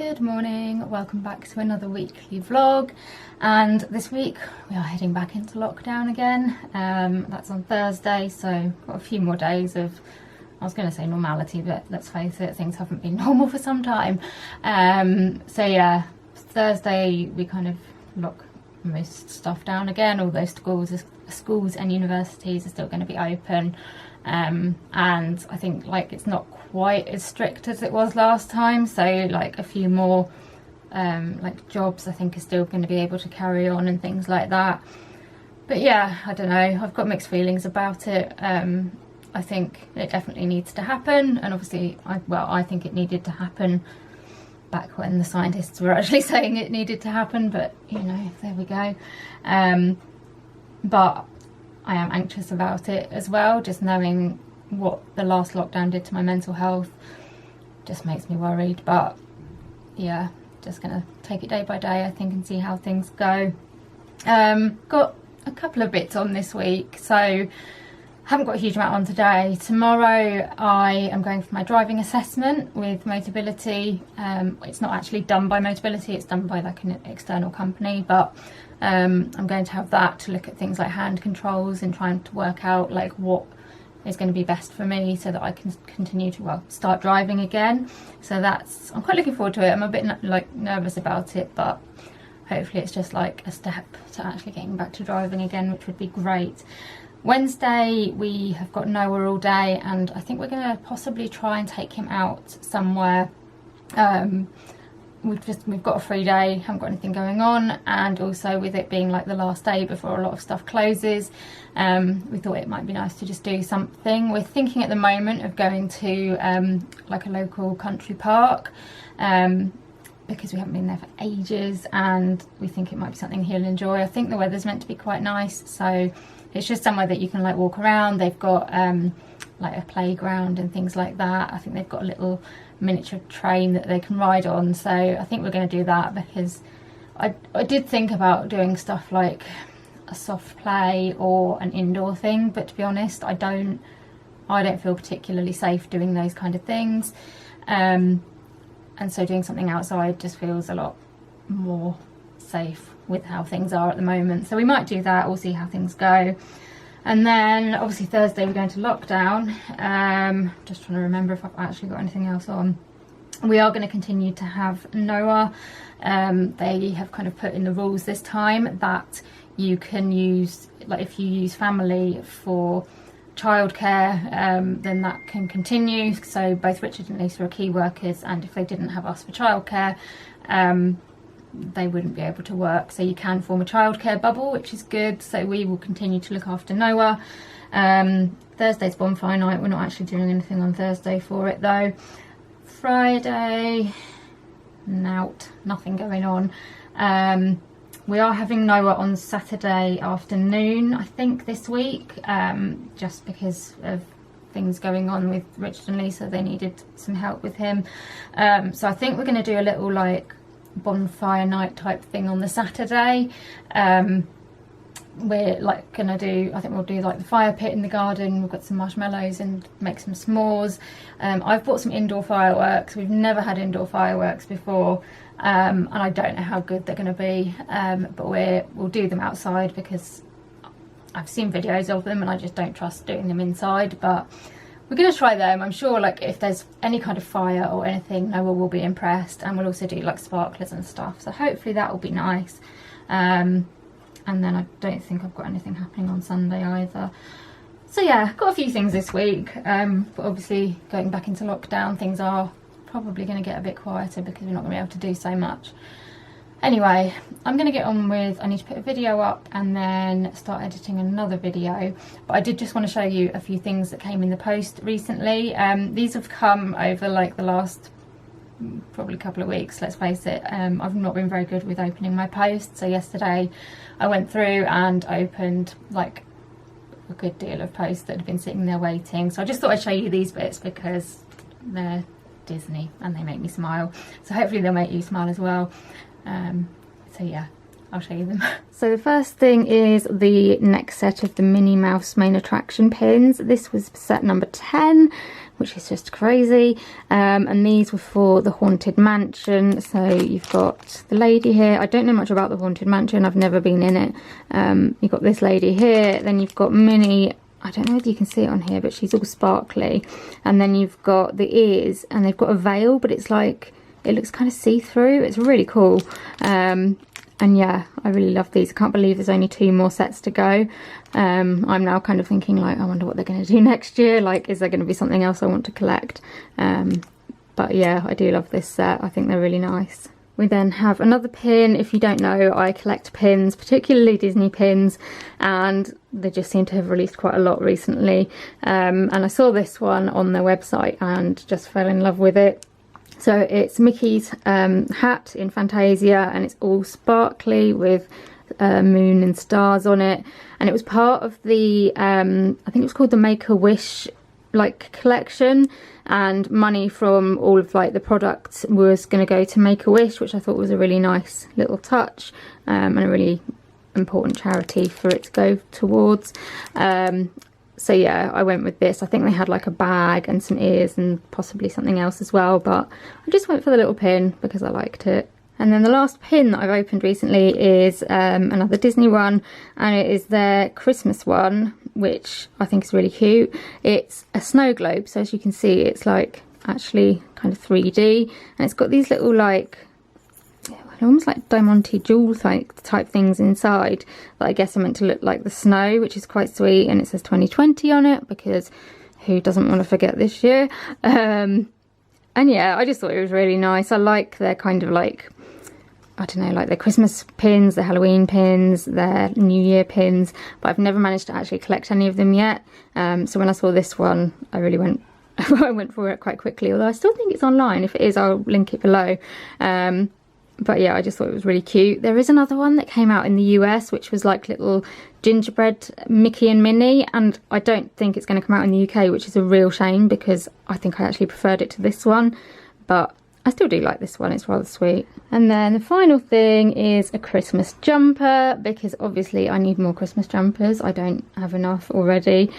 Good morning, welcome back to another weekly vlog, and this week we are heading back into lockdown again. That's on Thursday, so got a few more days of, I was going to say normality, but let's face it, things haven't been normal for some time. So yeah, Thursday we kind of lock most stuff down again, although schools and universities are still going to be open. And I think like it's not quite as strict as it was last time, so like a few more like jobs I think are still going to be able to carry on and things like that. But yeah, I don't know, I've got mixed feelings about it. I think it definitely needs to happen, and obviously I think it needed to happen back when the scientists were actually saying it needed to happen, but you know, there we go. But I am anxious about it as well, just knowing what the last lockdown did to my mental health just makes me worried. But yeah, just gonna take it day by day I think and see how things go. Got a couple of bits on this week, so haven't got a huge amount on today. Tomorrow I am going for my driving assessment with Motability. It's not actually done by Motability, it's done by like an external company, but I'm going to have that to look at things like hand controls and trying to work out like what is going to be best for me so that I can continue to start driving again. So that's, I'm quite looking forward to it. I'm a bit like nervous about it, but hopefully it's just like a step to actually getting back to driving again, which would be great. Wednesday we have got Noah all day, and I think we're going to possibly try and take him out somewhere. We've got a free day, haven't got anything going on, and also with it being like the last day before a lot of stuff closes, we thought it might be nice to just do something. We're thinking at the moment of going to like a local country park, because we haven't been there for ages, and we think it might be something he'll enjoy. I think the weather's meant to be quite nice, so it's just somewhere that you can like walk around. They've got like a playground and things like that. I think they've got a little miniature train that they can ride on, so I think we're going to do that, because I did think about doing stuff like a soft play or an indoor thing, but to be honest I don't feel particularly safe doing those kind of things, and so doing something outside just feels a lot more safe with how things are at the moment. So we might do that, we'll see how things go. And then obviously Thursday we're going to lockdown. Just trying to remember if I've actually got anything else on. We are going to continue to have Noah. They have kind of put in the rules this time that you can use, like if you use family for childcare, then that can continue. So both Richard and Lisa are key workers, and if they didn't have us for childcare, they wouldn't be able to work. So you can form a childcare bubble, which is good. So we will continue to look after Noah. Thursday's Bonfire Night. We're not actually doing anything on Thursday for it though. Friday, nothing going on. We are having Noah on Saturday afternoon, I think, this week, just because of things going on with Richard and Lisa. They needed some help with him. So I think we're going to do a little like Bonfire Night type thing on the Saturday. We're like gonna do, I think we'll do like the fire pit in the garden. We've got some marshmallows and make some s'mores. I've bought some indoor fireworks. We've never had indoor fireworks before, and I don't know how good they're going to be, but we'll do them outside because I've seen videos of them and I just don't trust doing them inside. But we're going to try them. I'm sure like if there's any kind of fire or anything, Noah will be impressed, and we'll also do like sparklers and stuff, so hopefully that will be nice. And then I don't think I've got anything happening on Sunday either. So yeah, got a few things this week, but obviously going back into lockdown, things are probably going to get a bit quieter because we're not going to be able to do so much. Anyway, I'm going to get on with, I need to put a video up and then start editing another video. But I did just want to show you a few things that came in the post recently. These have come over like the last probably couple of weeks, let's face it. I've not been very good with opening my post. So yesterday I went through and opened like a good deal of posts that had been sitting there waiting. So I just thought I'd show you these bits because they're Disney and they make me smile. So hopefully they'll make you smile as well. So yeah, I'll show you them. So the first thing is the next set of the Minnie Mouse main attraction pins. This was set number 10. which is just crazy. And these were for the Haunted Mansion. So you've got the lady here. I don't know much about the Haunted Mansion, I've never been in it. You've got this lady here, then you've got Minnie. I don't know if you can see it on here, but she's all sparkly. And then you've got the ears, and they've got a veil, but it's like, it looks kind of see-through. It's really cool. And yeah, I really love these. I can't believe there's only 2 more sets to go. I'm now kind of thinking like, I wonder what they're going to do next year. Like, is there going to be something else I want to collect? But yeah, I do love this set. I think they're really nice. We then have another pin. If you don't know, I collect pins, particularly Disney pins, and they just seem to have released quite a lot recently. And I saw this one on their website and just fell in love with it. So it's Mickey's hat in Fantasia, and it's all sparkly with moon and stars on it. And it was part of the, I think it was called the Make-A-Wish like collection, and money from all of like the products was going to go to Make-A-Wish, which I thought was a really nice little touch, and a really important charity for it to go towards. So yeah, I went with this. I think they had like a bag and some ears and possibly something else as well, but I just went for the little pin because I liked it. And then the last pin that I've opened recently is another Disney one, and it is their Christmas one, which I think is really cute. It's a snow globe, so as you can see, it's like actually kind of 3D, and it's got these little like almost like diamante jewel type things inside that I guess are meant to look like the snow, which is quite sweet. And it says 2020 on it, because who doesn't want to forget this year? And yeah, I just thought it was really nice. I like their kind of like, I don't know, like their Christmas pins, their Halloween pins, their New Year pins, but I've never managed to actually collect any of them yet. So when I saw this one, I really went I went for it quite quickly, although I still think it's online. If it is, I'll link it below. But yeah, I just thought it was really cute. There is another one that came out in the US, which was like little gingerbread Mickey and Minnie, and I don't think it's going to come out in the UK, which is a real shame because I think I actually preferred it to this one. But I still do like this one, it's rather sweet. And then the final thing is a Christmas jumper, because obviously I need more Christmas jumpers. I don't have enough already.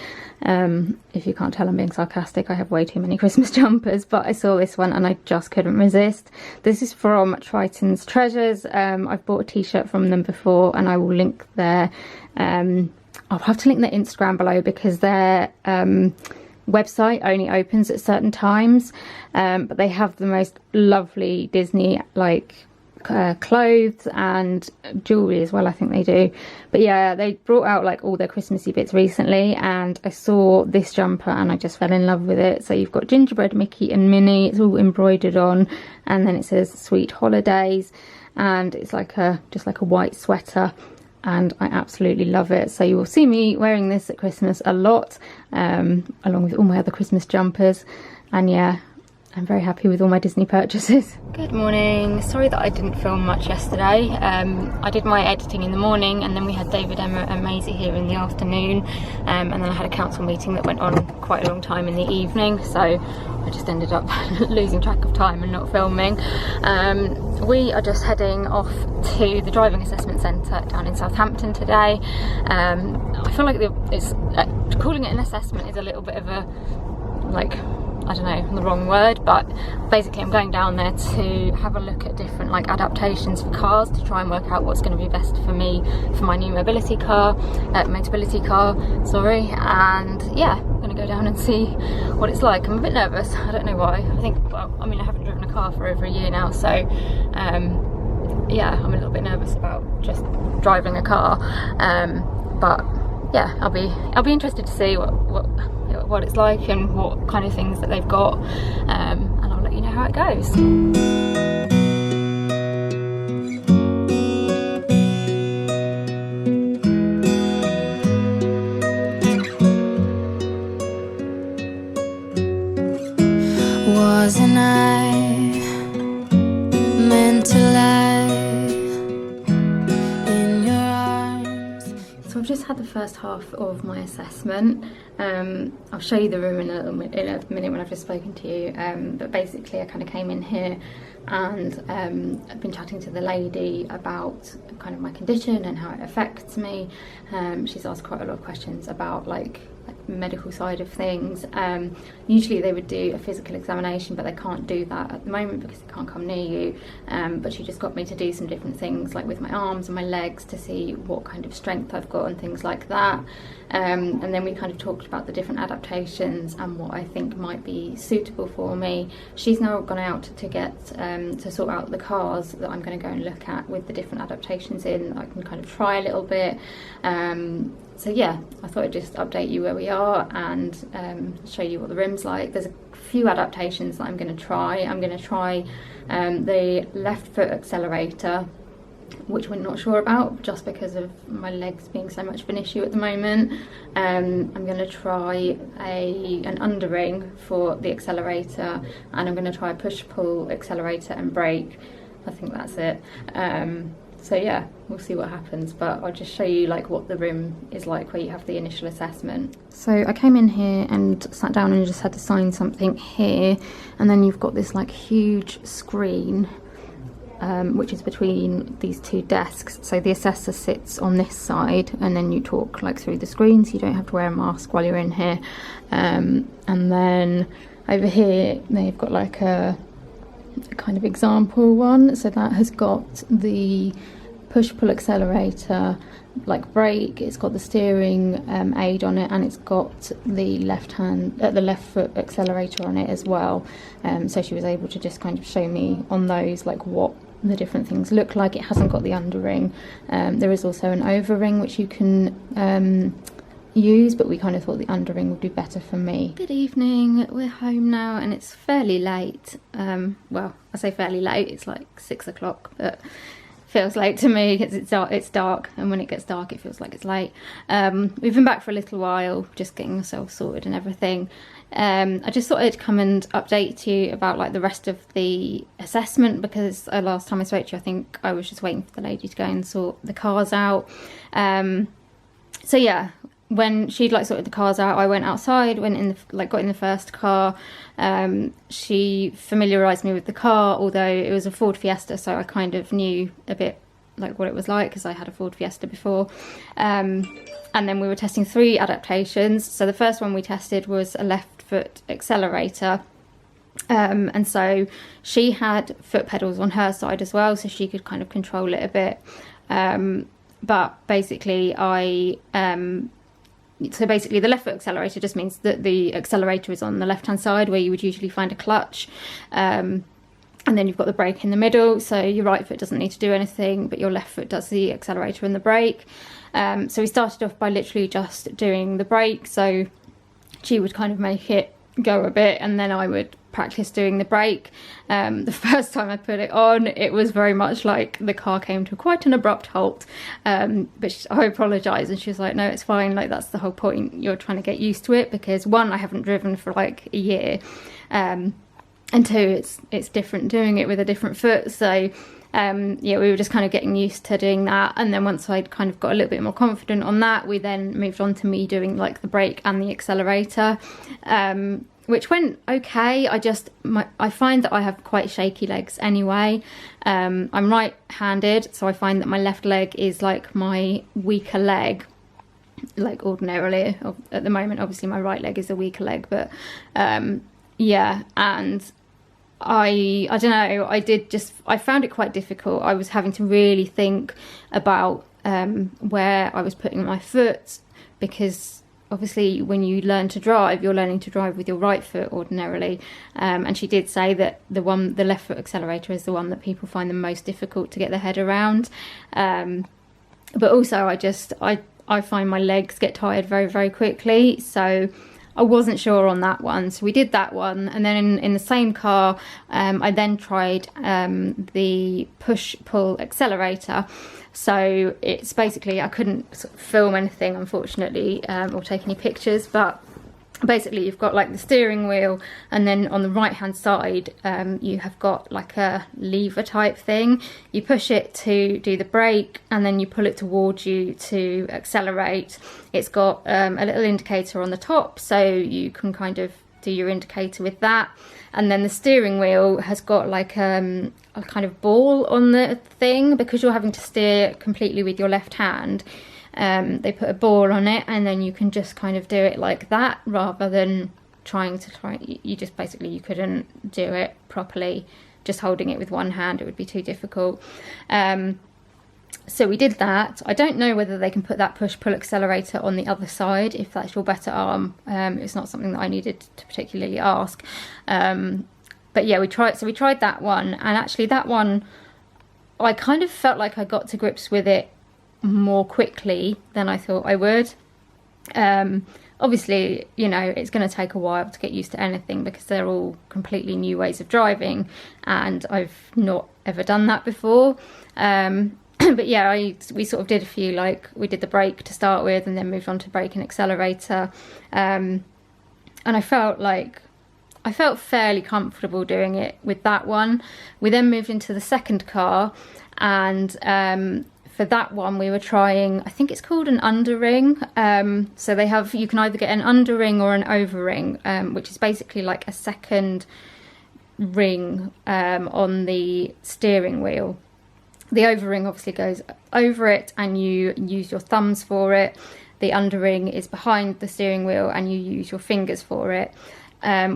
If you can't tell, I'm being sarcastic. I have way too many Christmas jumpers, but I saw this one and I just couldn't resist. This is from Triton's Treasures. I've bought a t-shirt from them before, and I will link their, I'll have to link their Instagram below, because their website only opens at certain times, but they have the most lovely Disney like clothes and jewelry as well, I think they do. But yeah, they brought out like all their Christmassy bits recently, and I saw this jumper and I just fell in love with it. So you've got gingerbread Mickey and Minnie, it's all embroidered on, and then it says Sweet Holidays, and it's like a just like a white sweater, and I absolutely love it. So you will see me wearing this at Christmas a lot, along with all my other Christmas jumpers. And yeah, I'm very happy with all my Disney purchases. Good morning. Sorry that I didn't film much yesterday. I did my editing in the morning, and then we had David, Emma and Maisie here in the afternoon, and then I had a council meeting that went on quite a long time in the evening, so I just ended up losing track of time and not filming. We are just heading off to the driving assessment centre down in Southampton today. I feel like calling it an assessment is a little bit of a, like, I don't know, the wrong word, but basically I'm going down there to have a look at different like adaptations for cars, to try and work out what's going to be best for me for my new mobility car, sorry. And yeah, I'm going to go down and see what it's like. I'm a bit nervous, I don't know why. I think, well, I mean, I haven't driven a car for over a year now, so yeah, I'm a little bit nervous about just driving a car, but yeah, I'll be interested to see what it's like and what kind of things that they've got, and I'll let you know how it goes. Wasn't I meant to lie in your arms? So I've just had the first half of my assessment. I'll show you the room in a minute when I've just spoken to you, but basically I kind of came in here and I've been chatting to the lady about kind of my condition and how it affects me. She's asked quite a lot of questions about like like medical side of things. Usually they would do a physical examination, but they can't do that at the moment because they can't come near you. But she just got me to do some different things, like with my arms and my legs, to see what kind of strength I've got and things like that. And then we kind of talked about the different adaptations and what I think might be suitable for me. She's now gone out to get to sort out the cars that I'm going to go and look at with the different adaptations in. I can kind of try a little bit. So yeah, I thought I'd just update you where we are and show you what the rim's like. There's a few adaptations that I'm going to try. I'm going to try the left foot accelerator, which we're not sure about just because of my legs being so much of an issue at the moment. I'm going to try an underring for the accelerator, and I'm going to try a push-pull accelerator and brake. I think that's it. So yeah, we'll see what happens, but I'll just show you like what the rim is like where you have the initial assessment. So I came in here and sat down and just had to sign something here, and then you've got this like huge screen which is between these two desks. So the assessor sits on this side, and then you talk like through the screen, so you don't have to wear a mask while you're in here. And then over here they've got like a kind of example one, so that has got the push-pull accelerator, like brake, it's got the steering aid on it, and it's got the left foot accelerator on it as well. So she was able to just kind of show me on those like what the different things look like. It hasn't got the underring. There is also an overring which you can use, but we kind of thought the underring would be better for me. Good evening, we're home now and it's fairly late. Well, I say fairly late, it's like 6 o'clock, but feels late to me because it's dark, and when it gets dark it feels like it's late. We've been back for a little while, just getting ourselves sorted and everything. I just thought I'd come and update you about like the rest of the assessment, because last time I spoke to you I think I was just waiting for the lady to go and sort the cars out. So yeah, when she'd like sorted the cars out, I went outside, got in the first car. She familiarised me with the car, although it was a Ford Fiesta, so I kind of knew a bit like what it was like because I had a Ford Fiesta before. And then we were testing 3 adaptations. So the first one we tested was a left foot accelerator. And so she had foot pedals on her side as well, so she could kind of control it a bit. But basically so basically the left foot accelerator just means that the accelerator is on the left hand side where you would usually find a clutch, and then you've got the brake in the middle, so your right foot doesn't need to do anything but your left foot does the accelerator and the brake. So we started off by literally just doing the brake, so she would kind of make it go a bit and then I would practice doing the brake. The first time I put it on, it was very much like the car came to quite an abrupt halt, but I apologised and she was like, no, it's fine, like that's the whole point, you're trying to get used to it, because one, I haven't driven for like a year, and two, it's different doing it with a different foot. So yeah, we were just kind of getting used to doing that, and then once I'd kind of got a little bit more confident on that, we then moved on to me doing like the brake and the accelerator, which went okay. I find that I have quite shaky legs anyway. I'm right-handed, so I find that my left leg is like my weaker leg, like ordinarily. At the moment, obviously my right leg is a weaker leg, but yeah, and I don't know, I found it quite difficult. I was having to really think about where I was putting my foot, because obviously when you learn to drive, you're learning to drive with your right foot ordinarily, and she did say that the left foot accelerator is the one that people find the most difficult to get their head around, but also I find my legs get tired very, very quickly, so I wasn't sure on that one. So we did that one, and then in the same car I then tried the push-pull accelerator. So it's basically, I couldn't sort of film anything unfortunately, or take any pictures, but basically you've got like the steering wheel, and then on the right hand side you have got like a lever type thing. You push it to do the brake, and then you pull it towards you to accelerate. It's got a little indicator on the top, so you can kind of do your indicator with that. And then the steering wheel has got like a kind of ball on the thing, because you're having to steer completely with your left hand. They put a ball on it, and then you can just kind of do it like that, rather than you just basically, you couldn't do it properly just holding it with one hand. It would be too difficult. So we did that. I don't know whether they can put that push-pull accelerator on the other side, if that's your better arm. It's not something that I needed to particularly ask. But yeah, we tried that one, and actually that one, I kind of felt like I got to grips with it more quickly than I thought I would. Obviously, you know, it's going to take a while to get used to anything, because they're all completely new ways of driving, and I've not ever done that before. But yeah, we sort of did a few, like we did the brake to start with, and then moved on to brake and accelerator. And I felt fairly comfortable doing it with that one. We then moved into the second car, and for that one we were trying, I think it's called an underring. So you can either get an underring or an overring, which is basically like a second ring on the steering wheel. The overring obviously goes over it, and you use your thumbs for it. The underring is behind the steering wheel, and you use your fingers for it.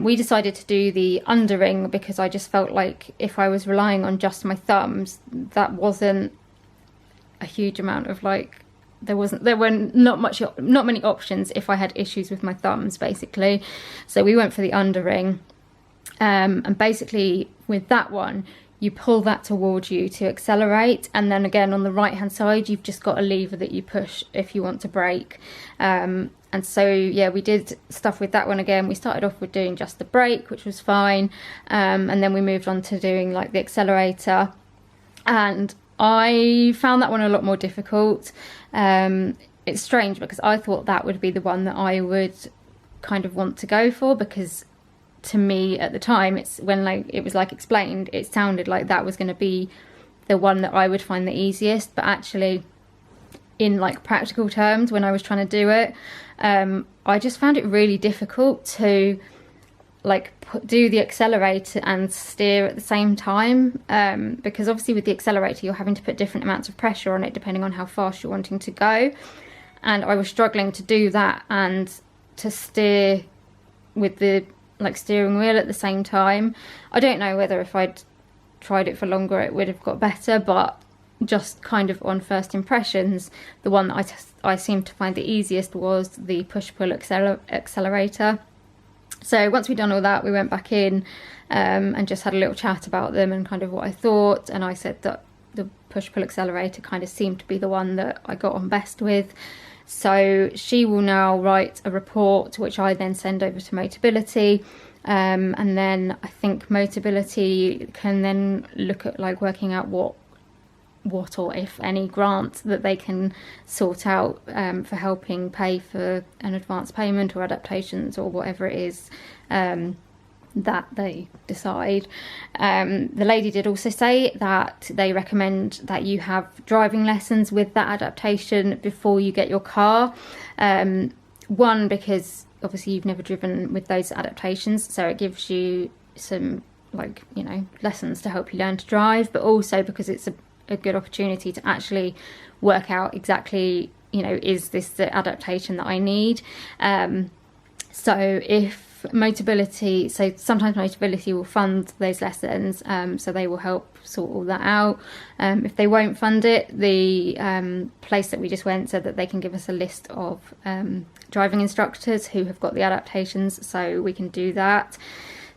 We decided to do the underring because I just felt like if I was relying on just my thumbs, that wasn't a huge amount of, like, there were not many options if I had issues with my thumbs, basically. So we went for the underring, and basically with that one, you pull that towards you to accelerate, and then again on the right hand side you've just got a lever that you push if you want to brake. And so yeah, we did stuff with that one again. We started off with doing just the brake, which was fine, and then we moved on to doing like the accelerator, and I found that one a lot more difficult. It's strange because I thought that would be the one that I would kind of want to go for, because to me at the time, it was explained, it sounded like that was going to be the one that I would find the easiest. But actually, in like practical terms, when I was trying to do it, I just found it really difficult to like do the accelerator and steer at the same time, because obviously with the accelerator you're having to put different amounts of pressure on it depending on how fast you're wanting to go, and I was struggling to do that and to steer with the steering wheel at the same time. I don't know whether if I'd tried it for longer it would have got better, but just kind of on first impressions, the one that I seemed to find the easiest was the push-pull accelerator. So once we'd done all that, we went back in and just had a little chat about them and kind of what I thought, and I said that the push-pull accelerator kind of seemed to be the one that I got on best with. So she will now write a report, which I then send over to Motability, and then I think Motability can then look at like working out what or if any grant that they can sort out for helping pay for an advance payment or adaptations or whatever it is that they decide. The lady did also say that they recommend that you have driving lessons with that adaptation before you get your car. One, because obviously you've never driven with those adaptations, so it gives you some lessons to help you learn to drive, but also because it's a good opportunity to actually work out exactly, is this the adaptation that I need? So if Motability, so sometimes Motability will fund those lessons, so they will help sort all that out. If they won't fund it, the place that we just went said that they can give us a list of driving instructors who have got the adaptations, so we can do that.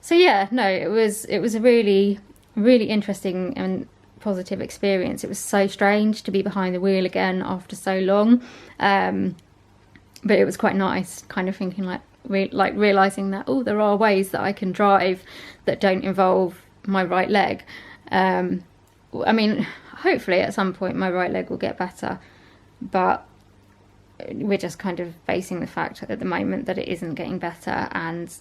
So yeah, no, it was a really, really interesting and positive experience. It was so strange to be behind the wheel again after so long, but it was quite nice, kind of thinking realizing that there are ways that I can drive that don't involve my right leg. I mean, hopefully at some point my right leg will get better, but we're just kind of facing the fact at the moment that it isn't getting better, and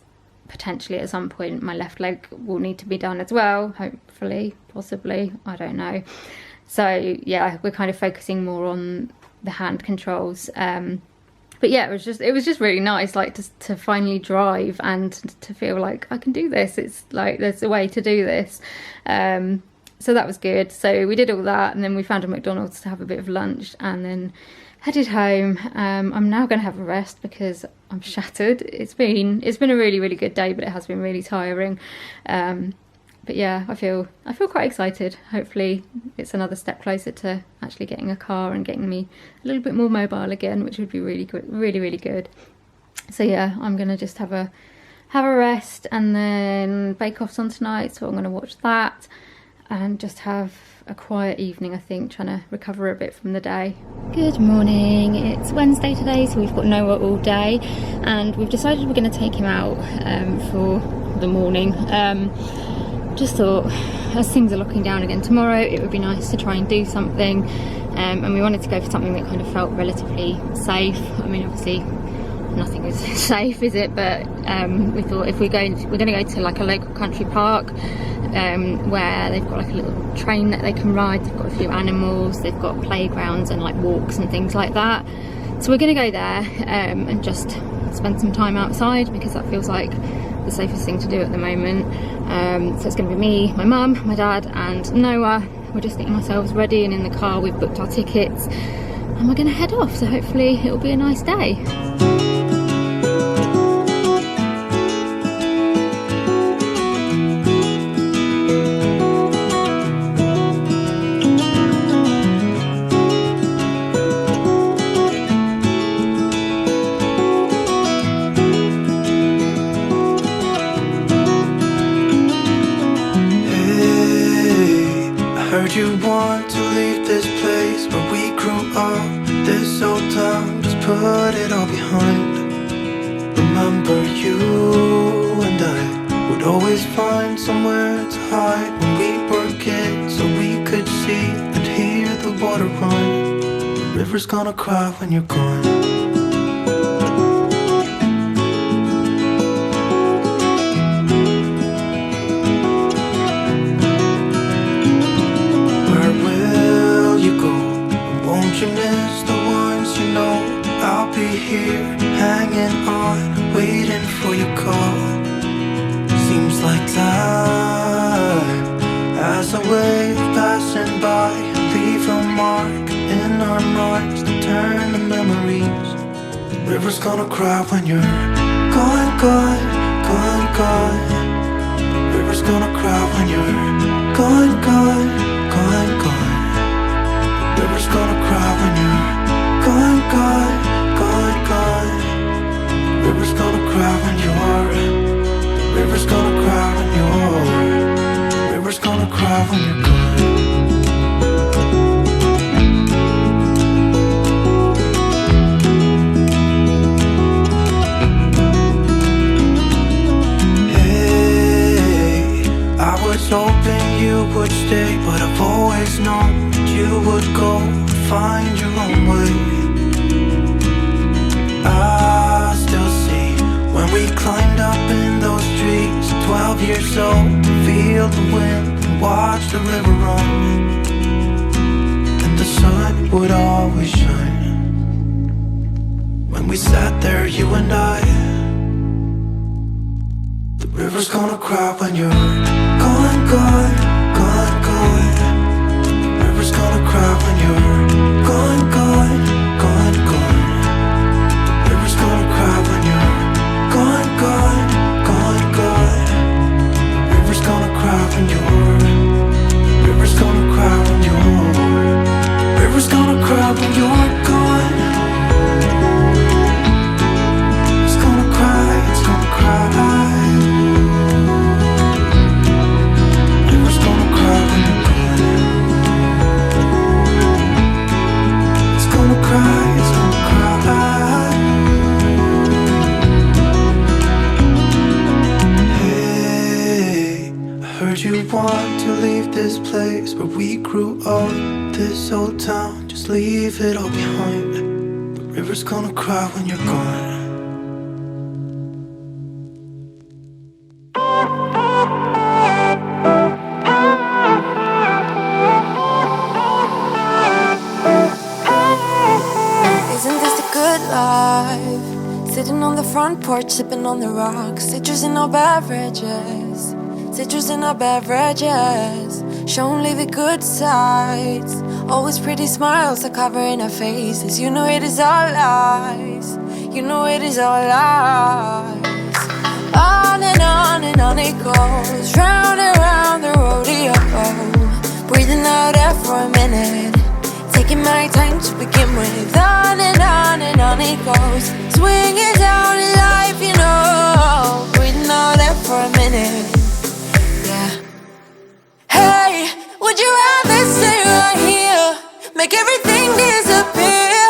potentially at some point my left leg will need to be done as well, hopefully, possibly, I don't know. So yeah, we're kind of focusing more on the hand controls. But yeah, it was just really nice, like to finally drive and to feel like I can do this. It's like there's a way to do this. So that was good. So we did all that, and then we found a McDonald's to have a bit of lunch, and then headed home. I'm now going to have a rest because I'm shattered. It's been a really, really good day, but it has been really tiring. But yeah, I feel quite excited. Hopefully it's another step closer to actually getting a car and getting me a little bit more mobile again, which would be really good, really good. So yeah, I'm gonna just have a rest, and then Bake Off's on tonight, so I'm gonna watch that and just have a quiet evening, I think, trying to recover a bit from the day. Good morning, it's Wednesday today, so we've got Noah all day, and we've decided we're going to take him out for the morning. Just thought, as things are locking down again tomorrow, it would be nice to try and do something, and we wanted to go for something that kind of felt relatively safe. I mean, obviously nothing is safe, is it? But we thought if we're going to go to like a local country park where they've got like a little train that they can ride. They've got a few animals, they've got playgrounds and like walks and things like that. So we're going to go there and just spend some time outside, because that feels like the safest thing to do at the moment. So it's going to be me, my mum, my dad and Noah. We're just getting ourselves ready, and in the car we've booked our tickets and we're going to head off, so hopefully it'll be a nice day. You want to leave this place where we grew up, this old town, just put it all behind. Remember you and I would always find somewhere to hide when we were kids, so we could see and hear the water run. The river's gonna cry when you're gone. You miss the ones you know. I'll be here, hanging on, waiting for your call. Seems like time as a wave passing by, leave a mark in our minds to turn to memories. The river's gonna cry when you're gone, gone, gone, gone. The river's gonna cry when you're gone, gone, gone, gone. River's gonna cry when you're gone, gone, gone, gone. River's gonna cry when you're. River's gonna cry when you're. River's gonna cry when you're gone. Hey, I was hoping you would stay, but I've always known you would go and find your own way. I still see when we climbed up in those trees, 12 years old, to feel the wind and watch the river run. And the sun would always shine when we sat there, you and I. The river's gonna cry when you're gone, gone, gone, gone. River's gonna cry when you're gone, gone, gone, gone. River's gonna cry when you're gone, gone, gone, gone. River's gonna cry when you're. River's gonna cry when you're. River's gonna cry when you're gone. It's gonna cry, it's gonna cry. River's gonna cry when you're gone. Cry, it's gonna cry. Hey, I heard you want to leave this place where we grew up, this old town, just leave it all behind. The river's gonna cry when you're gone. Sitting on the front porch, sipping on the rocks. Citrus in our beverages. Citrus in our beverages. show only the good sides. Always pretty smiles are covering our faces. You know it is all lies. You know it is all lies. On and on it goes, round and round the rodeo. Breathing out air for a minute, taking my time to begin with. On and on it goes, swinging down in life, you know. Breathing out air for a minute, yeah. Hey, would you rather stay right here, make everything disappear?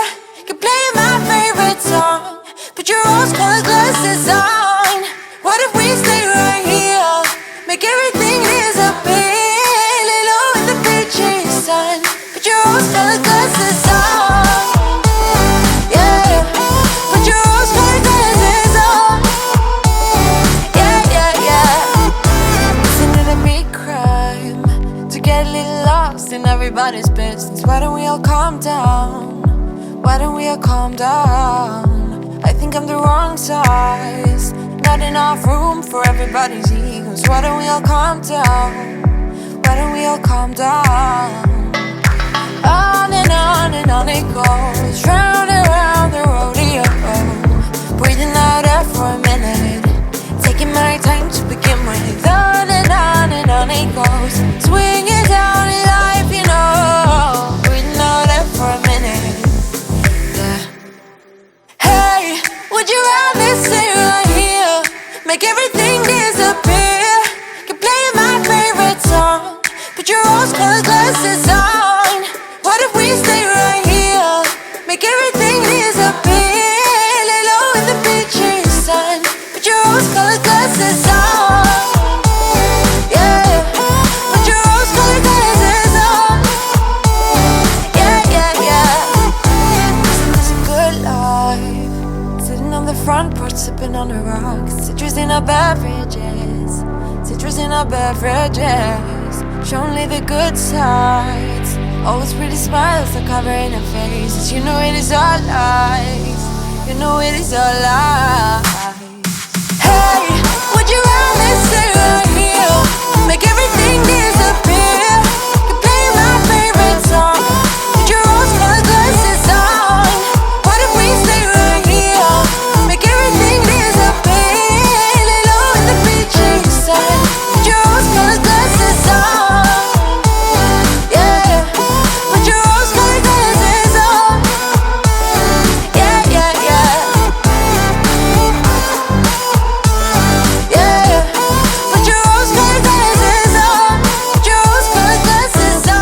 Can play my favorite song, put your rose-colored glasses on. What if we stay right here, make everything disappear? Lay low in the beaching sun, put your rose-colored glasses on. Yeah, put your rose-colored glasses on. Yeah. Isn't it a big crime to get a little lost in everybody's business? Why don't we all calm down? Why don't we all calm down? I think I'm the wrong size, not enough room for everybody's egos. Why don't we all calm down? Why don't we all calm down? On and on it goes, round and round the rodeo. Breathing out air for a minute, taking my time to begin with. On and on it goes, swinging down in life, you know. Breathing out air for a minute, yeah. Hey, would you rather stay right here, make everything disappear? Can play my favorite song, put your rose-colored glasses on. What if we stay right here, make everything disappear? Lay low in the beaching sun, put your rose-colored glasses on. Yeah, put your rose-colored glasses on. Yeah. Isn't this a good life? Sitting on the front porch, sipping on the rocks. Citrus in our beverages, citrus in our beverages. Show only the good sides. Always pretty smiles are covering our faces. You know it is all lies. You know it is all lies. Hey, would you rather stay right here, make everything disappear? Can play my favorite song, put your rose-colored glasses on. What if we stay right here, make everything disappear? Lay low in the beaching sun, put your rose-colored glasses on. Yeah, put your rose-colored glasses on. Yeah. Yeah, put your rose-colored glasses on. Put your rose-colored glasses on.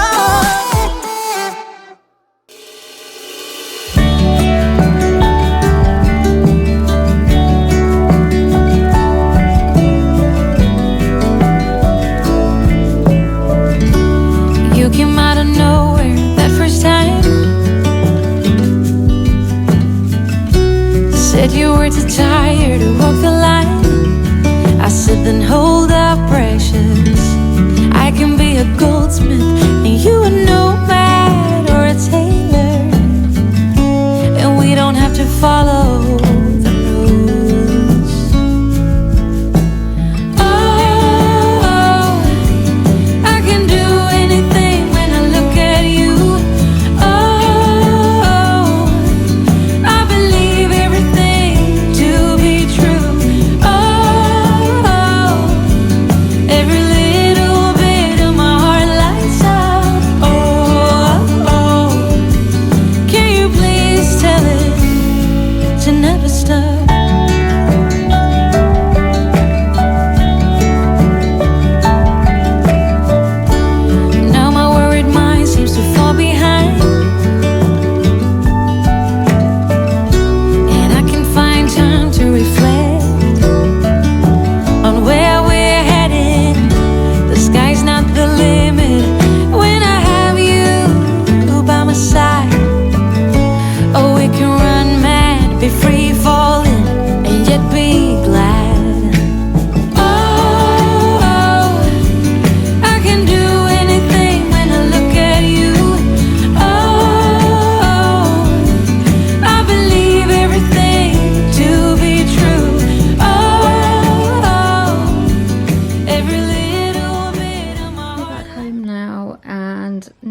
You came out of nowhere that first time. Said you were too tired to walk the line. I said then hold up, precious. I can be a goldsmith and you a nomad or a tailor, and we don't have to follow the rules. Oh, I can do anything when I look at you. Oh, I believe everything to be true. Oh, every little bit of my heart lights up.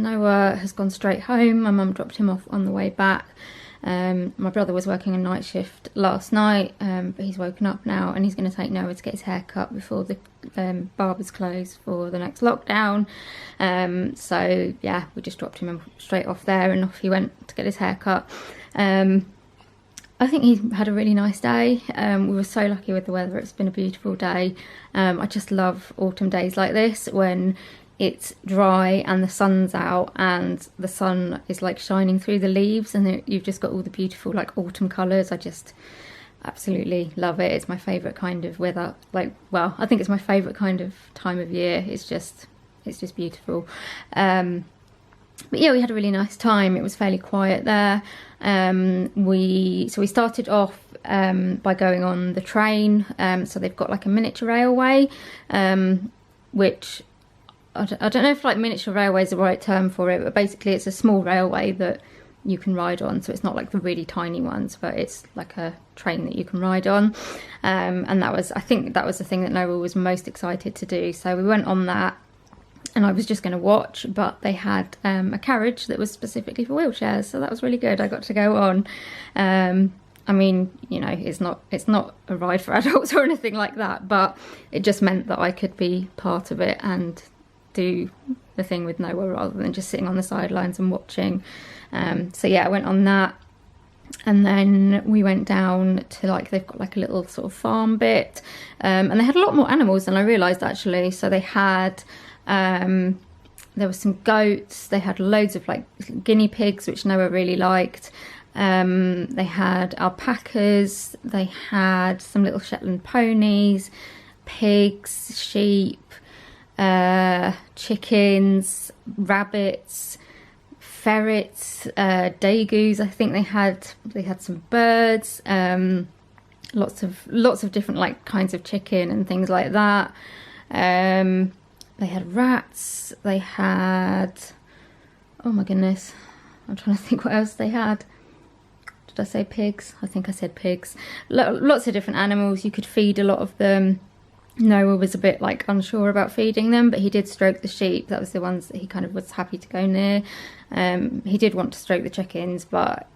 Noah has gone straight home. My mum dropped him off on the way back. My brother was working a night shift last night, but he's woken up now, and he's going to take Noah to get his hair cut before the barbers close for the next lockdown. So yeah, we just dropped him straight off there, and off he went to get his hair cut. I think he had a really nice day. We were so lucky with the weather. It's been a beautiful day. I just love autumn days like this, when it's dry and the sun's out and the sun is like shining through the leaves, and you've just got all the beautiful like autumn colours. I just absolutely love it. It's my favourite kind of weather. Like, well, I think it's my favourite kind of time of year. It's just beautiful. But yeah, we had a really nice time. It was fairly quiet there. We started off by going on the train. So they've got like a miniature railway, which I don't know if like miniature railway is the right term for it, but basically it's a small railway that you can ride on. So it's not like the really tiny ones, but it's like a train that you can ride on. And I think that was the thing that Noah was most excited to do. So we went on that, and I was just going to watch, but they had a carriage that was specifically for wheelchairs, so that was really good. I got to go on. I mean, you know, it's not a ride for adults or anything like that, but it just meant that I could be part of it and do the thing with Noah rather than just sitting on the sidelines and watching. So yeah, I went on that, and then we went down to like, they've got like a little sort of farm bit, and they had a lot more animals than I realised actually. So they had there were some goats, they had loads of like guinea pigs, which Noah really liked. They had alpacas, they had some little Shetland ponies, pigs, sheep, chickens, rabbits, ferrets, dagoos. I think they had some birds, lots of different like kinds of chicken and things like that. They had rats, they had, oh my goodness, I'm trying to think what else they had. Did I say pigs? I think I said pigs. Lots of different animals. You could feed a lot of them. Noah was a bit like unsure about feeding them, but he did stroke the sheep. That was the ones that he kind of was happy to go near. He did want to stroke the chickens, but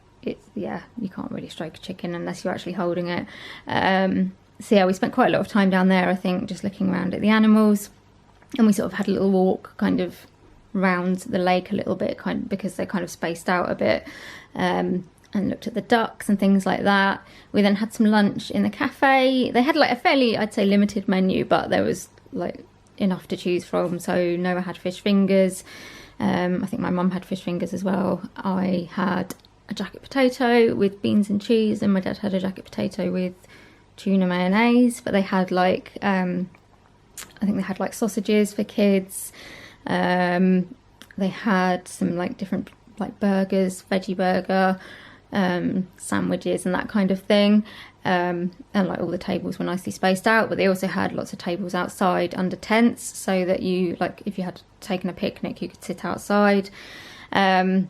yeah, you can't really stroke a chicken unless you're actually holding it. So yeah, we spent quite a lot of time down there, I think, just looking around at the animals. And we sort of had a little walk kind of round the lake a little bit, because they're kind of spaced out a bit, and looked at the ducks and things like that. We then had some lunch in the cafe. They had like a fairly, I'd say, limited menu, but there was like enough to choose from. So Noah had fish fingers. I think my mum had fish fingers as well. I had a jacket potato with beans and cheese, and my dad had a jacket potato with tuna mayonnaise. But they had like I think they had like sausages for kids. They had some like different like burgers, veggie burger, sandwiches and that kind of thing. And like all the tables were nicely spaced out, but they also had lots of tables outside under tents, so that you, like, if you had taken a picnic, you could sit outside. But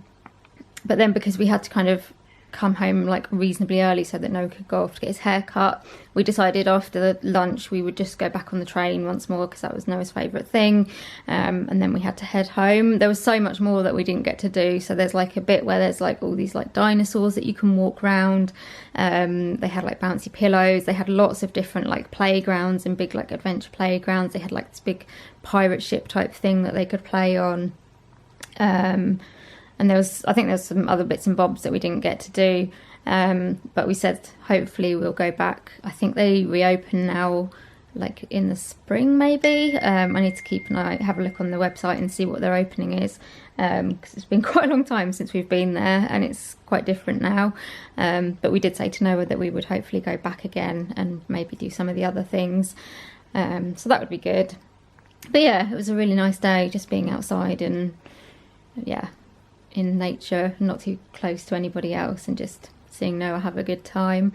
then because we had to kind of come home like reasonably early so that Noah could go off to get his hair cut, we decided after the lunch we would just go back on the train once more, because that was Noah's favourite thing. And then we had to head home. There was so much more that we didn't get to do. So there's like a bit where there's like all these like dinosaurs that you can walk around. They had like bouncy pillows. They had lots of different like playgrounds and big like adventure playgrounds. They had like this big pirate ship type thing that they could play on. And I think there was some other bits and bobs that we didn't get to do. But we said hopefully we'll go back. I think they reopen now like in the spring maybe. I need to keep an eye, have a look on the website and see what their opening is, because it's been quite a long time since we've been there and it's quite different now. But we did say to Noah that we would hopefully go back again and maybe do some of the other things. So that would be good. But yeah, it was a really nice day, just being outside and yeah, in nature, not too close to anybody else, and just seeing Noah have a good time.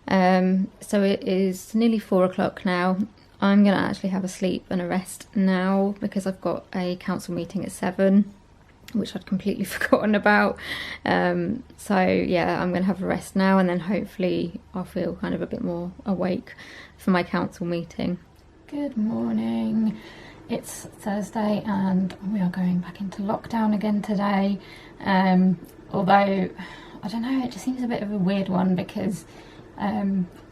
So it is nearly 4 o'clock now. I'm gonna actually have a sleep and a rest now, because I've got a council meeting at 7, which I'd completely forgotten about. So yeah, I'm gonna have a rest now, and then hopefully I'll feel kind of a bit more awake for my council meeting. Good morning. it's Thursday and we are going back into lockdown again today. Although, I don't know, it just seems a bit of a weird one because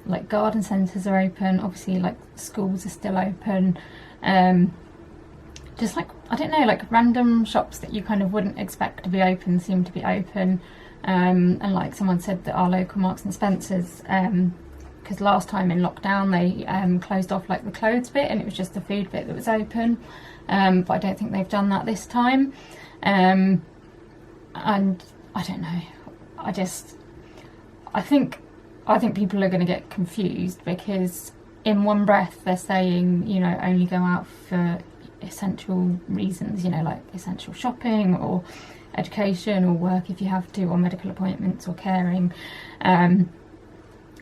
like garden centres are open, obviously like schools are still open. Just like, I don't know, like random shops that you kind of wouldn't expect to be open seem to be open. And like someone said that our local Marks and Spencer's, because last time in lockdown they closed off like the clothes bit and it was just the food bit that was open, but I don't think they've done that this time. And I don't know, I think people are going to get confused because in one breath they're saying, you know, only go out for essential reasons, you know, like essential shopping or education or work if you have to, or medical appointments or caring.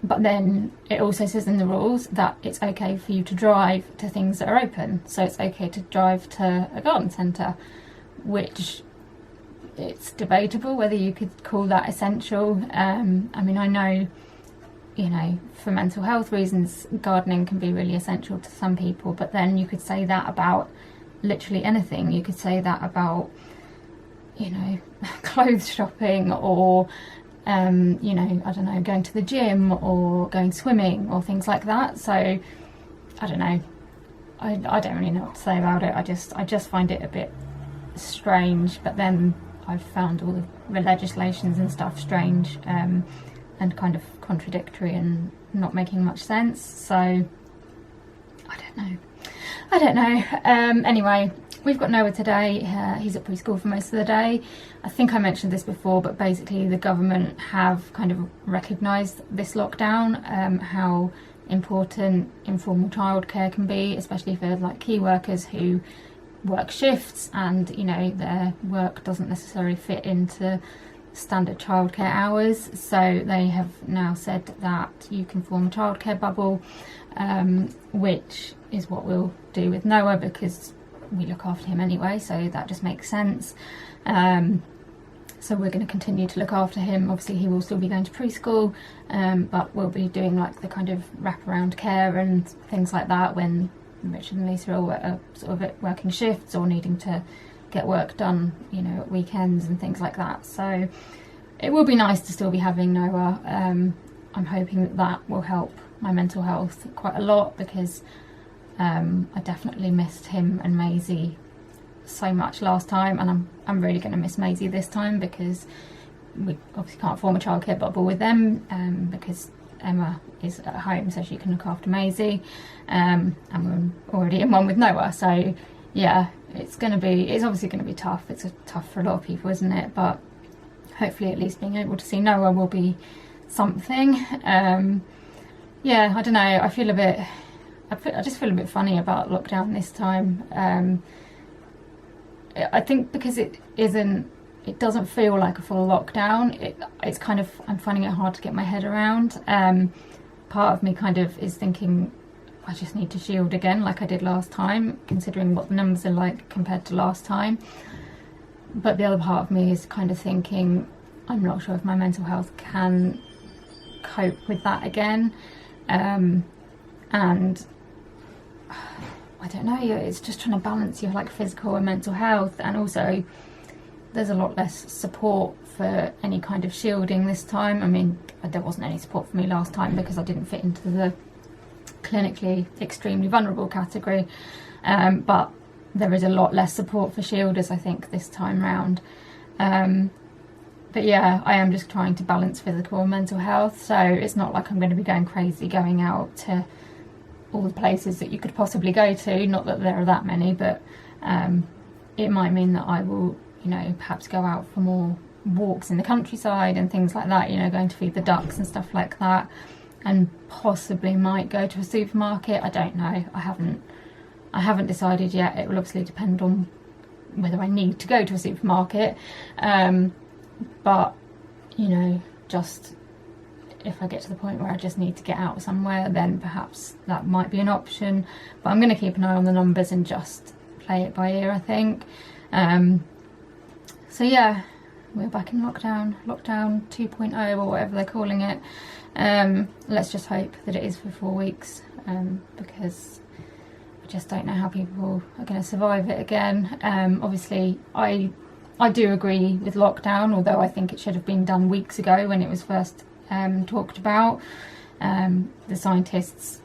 But then it also says in the rules that it's okay for you to drive to things that are open. So it's okay to drive to a garden centre, which it's debatable whether you could call that essential. I mean, I know, you know, for mental health reasons, gardening can be really essential to some people, but then you could say that about literally anything. You could say that about, you know, clothes shopping or, you know, I don't know, going to the gym or going swimming or things like that. So, I don't know. I don't really know what to say about it. I just find it a bit strange, but then I've found all the legislations and stuff strange, and kind of contradictory and not making much sense. So I don't know. Anyway, we've got Noah today. He's at preschool for most of the day. I think I mentioned this before, but basically the government have kind of recognised this lockdown, how important informal childcare can be, especially for like key workers who work shifts and, you know, their work doesn't necessarily fit into standard childcare hours. So they have now said that you can form a childcare bubble, which is what we'll do with Noah because we look after him anyway, so that just makes sense. So we're going to continue to look after him. Obviously he will still be going to preschool, but we'll be doing like the kind of wraparound care and things like that when Richard and Lisa are sort of at working shifts or needing to get work done, you know, at weekends and things like that. So it will be nice to still be having Noah. I'm hoping that will help my mental health quite a lot because I definitely missed him and Maisie so much last time, and I'm really going to miss Maisie this time because we obviously can't form a childcare bubble with them because Emma is at home so she can look after Maisie, and we're already in one with Noah. So yeah, it's obviously going to be tough. It's tough for a lot of people, isn't it? But hopefully at least being able to see Noah will be something. Yeah, I don't know, I just feel a bit funny about lockdown this time. I think because it doesn't feel like a full lockdown. It's kind of, I'm finding it hard to get my head around. Part of me kind of is thinking I just need to shield again like I did last time, considering what the numbers are like compared to last time. But the other part of me is kind of thinking I'm not sure if my mental health can cope with that again. And I don't know, it's just trying to balance your like physical and mental health, and also there's a lot less support for any kind of shielding this time. I mean, there wasn't any support for me last time because I didn't fit into the clinically extremely vulnerable category, but there is a lot less support for shielders I think this time round. But yeah, I am just trying to balance physical and mental health, so it's not like I'm going to be going crazy going out to all the places that you could possibly go to, not that there are that many, but it might mean that I will, you know, perhaps go out for more walks in the countryside and things like that, you know, going to feed the ducks and stuff like that, and possibly might go to a supermarket. I don't know, I haven't decided yet. It will obviously depend on whether I need to go to a supermarket, but you know, just if I get to the point where I just need to get out somewhere, then perhaps that might be an option. But I'm going to keep an eye on the numbers and just play it by ear, I think. So yeah, we're back in lockdown 2.0 or whatever they're calling it. Let's just hope that it is for 4 weeks, because I just don't know how people are going to survive it again. Obviously, I do agree with lockdown, although I think it should have been done weeks ago when it was first talked about. The scientists,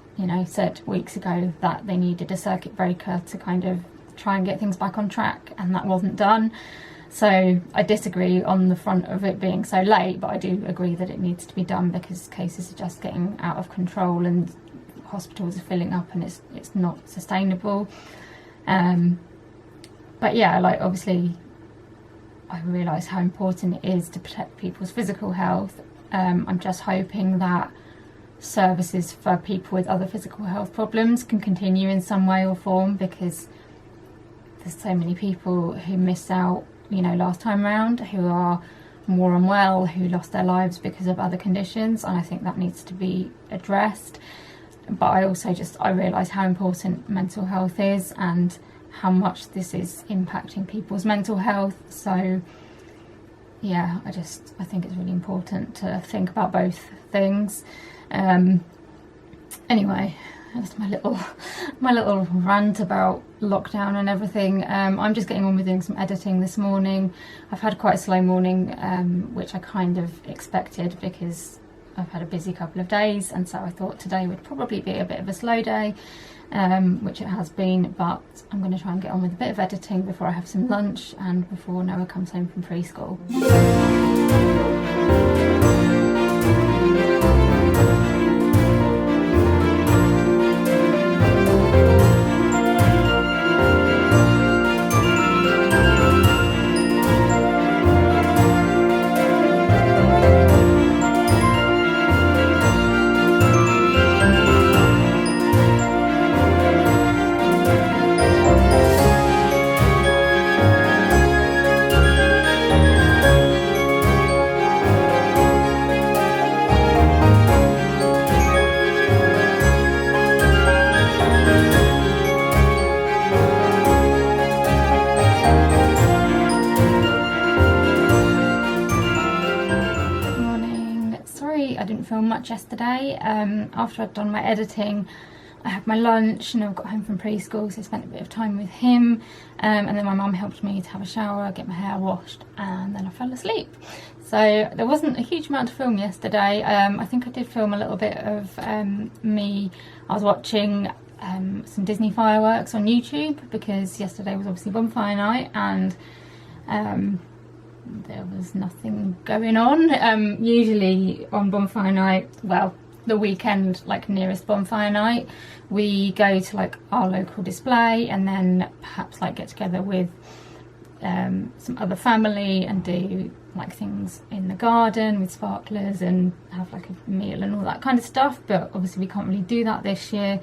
said weeks ago that they needed a circuit breaker to kind of try and get things back on track, and that wasn't done. So I disagree on the front of it being so late, but I do agree that it needs to be done because cases are just getting out of control and hospitals are filling up, and it's not sustainable. But yeah, like, obviously I realise how important it is to protect people's physical health. I'm just hoping that services for people with other physical health problems can continue in some way or form, because there's so many people who missed out, last time round, who are more unwell, who lost their lives because of other conditions, and I think that needs to be addressed. But I also I realise how important mental health is and how much this is impacting people's mental health. So yeah, I think it's really important to think about both things. Anyway, that's my little rant about lockdown and everything. I'm just getting on with doing some editing this morning. I've had quite a slow morning, which I kind of expected because I've had a busy couple of days, and so I thought today would probably be a bit of a slow day, which it has been, but I'm going to try and get on with a bit of editing before I have some lunch and before Noah comes home from preschool. Film much yesterday. After I'd done my editing, I had my lunch and I got home from preschool, so I spent a bit of time with him, and then my mum helped me to have a shower, get my hair washed, and then I fell asleep. So there wasn't a huge amount to film yesterday. I think I did film a little bit of me. I was watching some Disney fireworks on YouTube because yesterday was obviously Bonfire Night, and there was nothing going on. Usually on Bonfire Night, well, the weekend, like nearest Bonfire Night, we go to like our local display and then perhaps like get together with some other family and do like things in the garden with sparklers and have like a meal and all that kind of stuff. But obviously we can't really do that this year.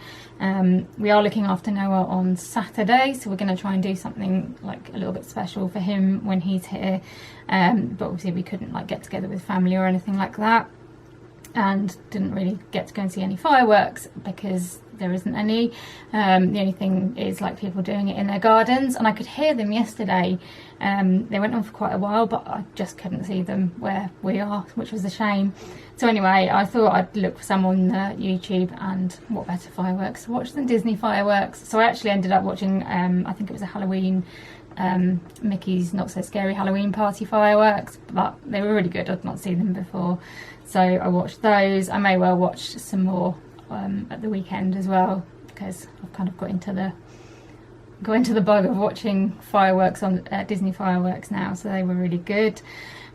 We are looking after Noah on Saturday, so we're going to try and do something like a little bit special for him when he's here, but obviously we couldn't like get together with family or anything like that, and didn't really get to go and see any fireworks because there isn't any. The only thing is like people doing it in their gardens, and I could hear them yesterday. They went on for quite a while, but I just couldn't see them where we are, which was a shame. So anyway, I thought I'd look for some on YouTube, and what better fireworks to watch than Disney fireworks. So I actually ended up watching, I think it was a Halloween, Mickey's Not So Scary Halloween Party fireworks, but they were really good. I'd not seen them before, so I watched those. I may well watch some more at the weekend as well, because I've kind of got into the bug of watching fireworks on Disney fireworks now, so they were really good.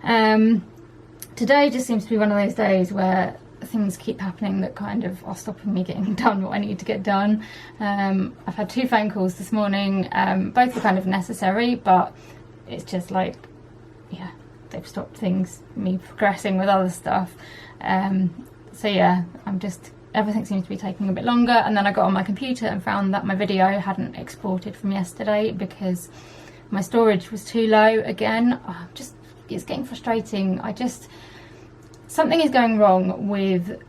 Today just seems to be one of those days where things keep happening that kind of are stopping me getting done what I need to get done. I've had 2 phone calls this morning. Both were kind of necessary, but it's just like, yeah, they've stopped me progressing with other stuff. So yeah, everything seems to be taking a bit longer. And then I got on my computer and found that my video hadn't exported from yesterday because my storage was too low again. It's getting frustrating. Something is going wrong with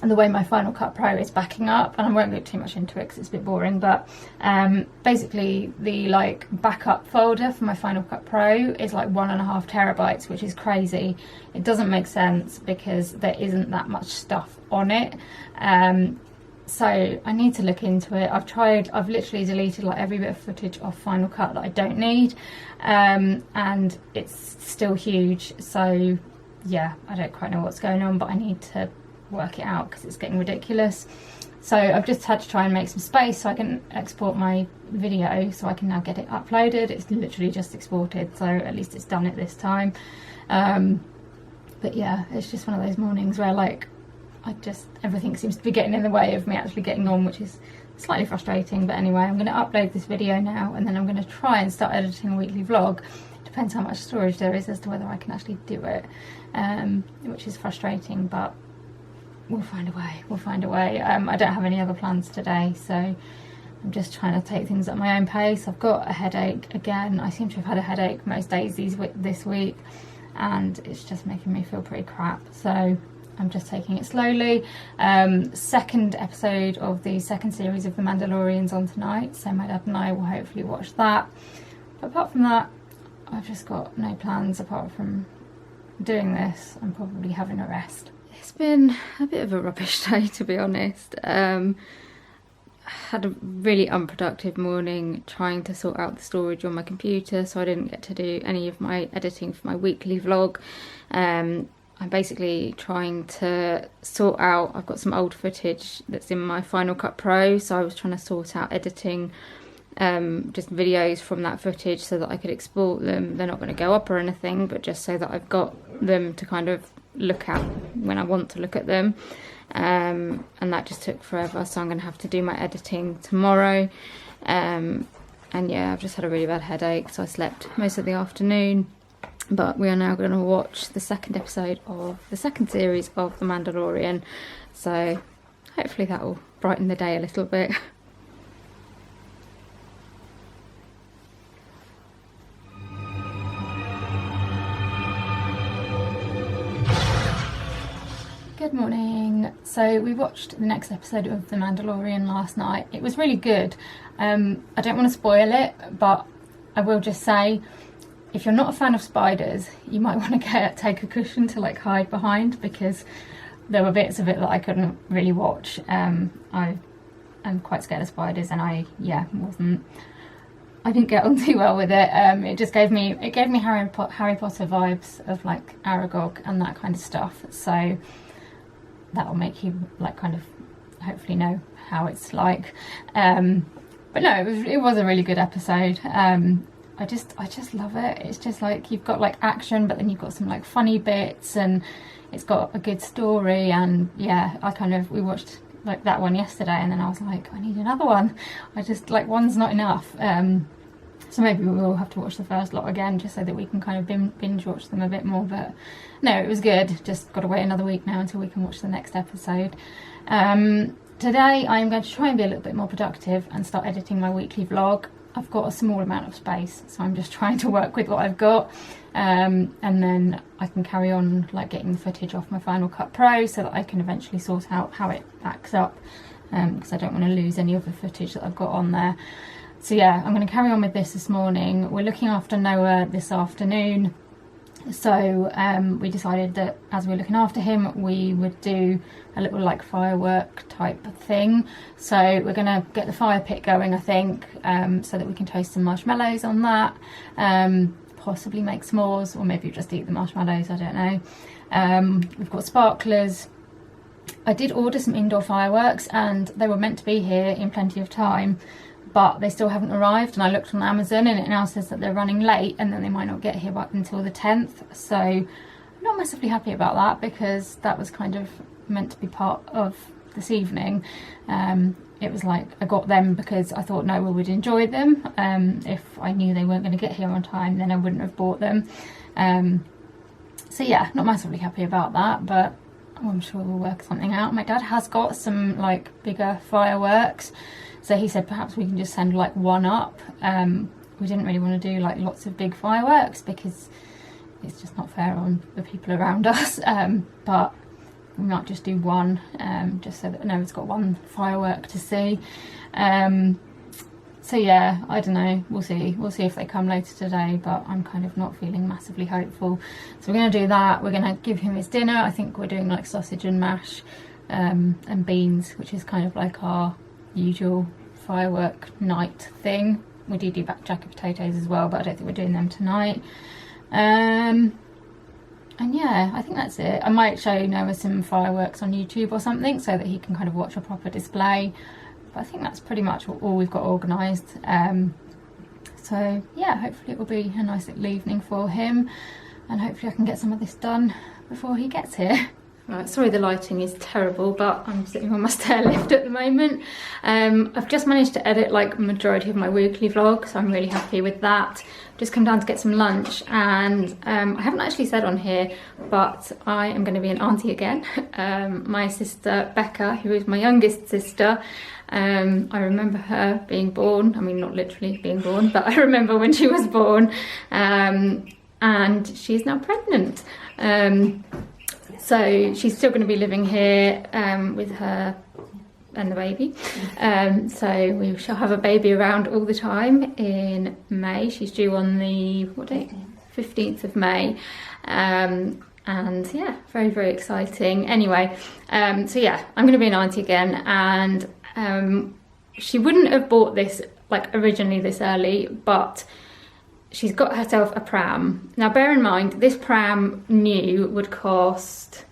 the way my Final Cut Pro is backing up, and I won't go too much into it because it's a bit boring, but basically the like backup folder for my Final Cut Pro is like 1.5 terabytes, which is crazy. It doesn't make sense because there isn't that much stuff on it. So I need to look into it. I've literally deleted like every bit of footage off Final Cut that I don't need, and it's still huge. So yeah, I don't quite know what's going on, but I need to work it out because it's getting ridiculous. So I've just had to try and make some space so I can export my video, so I can now get it uploaded. It's literally just exported, so at least it's done it this time. But yeah, it's just one of those mornings where like everything seems to be getting in the way of me actually getting on, which is slightly frustrating. But anyway, I'm going to upload this video now, and then I'm going to try and start editing a weekly vlog. Depends how much storage there is as to whether I can actually do it, which is frustrating, but we'll find a way. We'll find a way. I don't have any other plans today, so I'm just trying to take things at my own pace. I've got a headache again. I seem to have had a headache most days this week, and it's just making me feel pretty crap. So I'm just taking it slowly. Second episode of the second series of The Mandalorian's on tonight, so my dad and I will hopefully watch that. But apart from that, I've just got no plans apart from doing this and probably having a rest. It's been a bit of a rubbish day, to be honest. Had a really unproductive morning trying to sort out the storage on my computer, so I didn't get to do any of my editing for my weekly vlog. I'm basically trying to sort out, I've got some old footage that's in my Final Cut Pro, so I was trying to sort out editing just videos from that footage so that I could export them. They're not going to go up or anything, but just so that I've got them to kind of look at when I want to look at them. And that just took forever, so I'm going to have to do my editing tomorrow. And yeah, I've just had a really bad headache, so I slept most of the afternoon. But we are now going to watch the second episode of the second series of The Mandalorian, so hopefully that will brighten the day a little bit. Good morning. So we watched the next episode of The Mandalorian last night. It was really good. I don't want to spoil it, but I will just say, if you're not a fan of spiders, you might want to take a cushion to like hide behind, because there were bits of it that I couldn't really watch. I'm quite scared of spiders, and I didn't get on too well with it. It just gave me Harry Potter vibes of like Aragog and that kind of stuff. So that will make you like kind of hopefully know how it's like. But no, it was a really good episode. I just love it. It's just like you've got like action, but then you've got some like funny bits, and it's got a good story. And yeah, we watched like that one yesterday, and then I was like, I need another one. I just like, one's not enough. So maybe we will have to watch the first lot again, just so that we can kind of binge watch them a bit more. But no, it was good. Just got to wait another week now until we can watch the next episode. Today I'm going to try and be a little bit more productive and start editing my weekly vlog. I've got a small amount of space, so I'm just trying to work with what I've got, and then I can carry on like getting the footage off my Final Cut Pro so that I can eventually sort out how it backs up, because I don't want to lose any of the footage that I've got on there. So yeah, I'm going to carry on with this morning. We're looking after Noah this afternoon, so we decided that as we're looking after him, we would do a little like firework type thing. So we're going to get the fire pit going, I think, so that we can toast some marshmallows on that, possibly make s'mores, or maybe just eat the marshmallows, I don't know. We've got sparklers. I did order some indoor fireworks, and they were meant to be here in plenty of time, but they still haven't arrived. And I looked on Amazon, and it now says that they're running late, and then they might not get here up until the 10th. So I'm not massively happy about that, because that was kind of meant to be part of this evening. It was like I got them because I thought Noah would enjoy them. If I knew they weren't going to get here on time, then I wouldn't have bought them. So yeah, not massively happy about that, but I'm sure we'll work something out. My dad has got some like bigger fireworks, so he said perhaps we can just send like one up. We didn't really want to do like lots of big fireworks because it's just not fair on the people around us, but we might just do one, just so that Noah's got one firework to see. So yeah, I don't know, we'll see if they come later today, but I'm kind of not feeling massively hopeful. So we're going to do that. We're going to give him his dinner. I think we're doing like sausage and mash, and beans, which is kind of like our usual firework night thing. We do jacket potatoes as well, but I don't think we're doing them tonight. And yeah, I think that's it. I might show Noah some fireworks on YouTube or something so that he can kind of watch a proper display. But I think that's pretty much all we've got organised. So yeah, hopefully it will be a nice little evening for him, and hopefully I can get some of this done before he gets here. Right, sorry the lighting is terrible, but I'm sitting on my stair lift at the moment. I've just managed to edit like majority of my weekly vlog, so I'm really happy with that. Just come down to get some lunch, and I haven't actually said on here, but I am going to be an auntie again. My sister Becca, who is my youngest sister, I remember her being born. I mean, not literally being born, but I remember when she was born, and she's now pregnant. So she's still going to be living here with her and the baby. So we shall have a baby around all the time in May. She's due on the, what date? 15th of May. And yeah, very, very exciting. Anyway, so yeah, I'm going to be an auntie again. And she wouldn't have bought this like originally this early, but she's got herself a pram. Now bear in mind, this pram new would cost...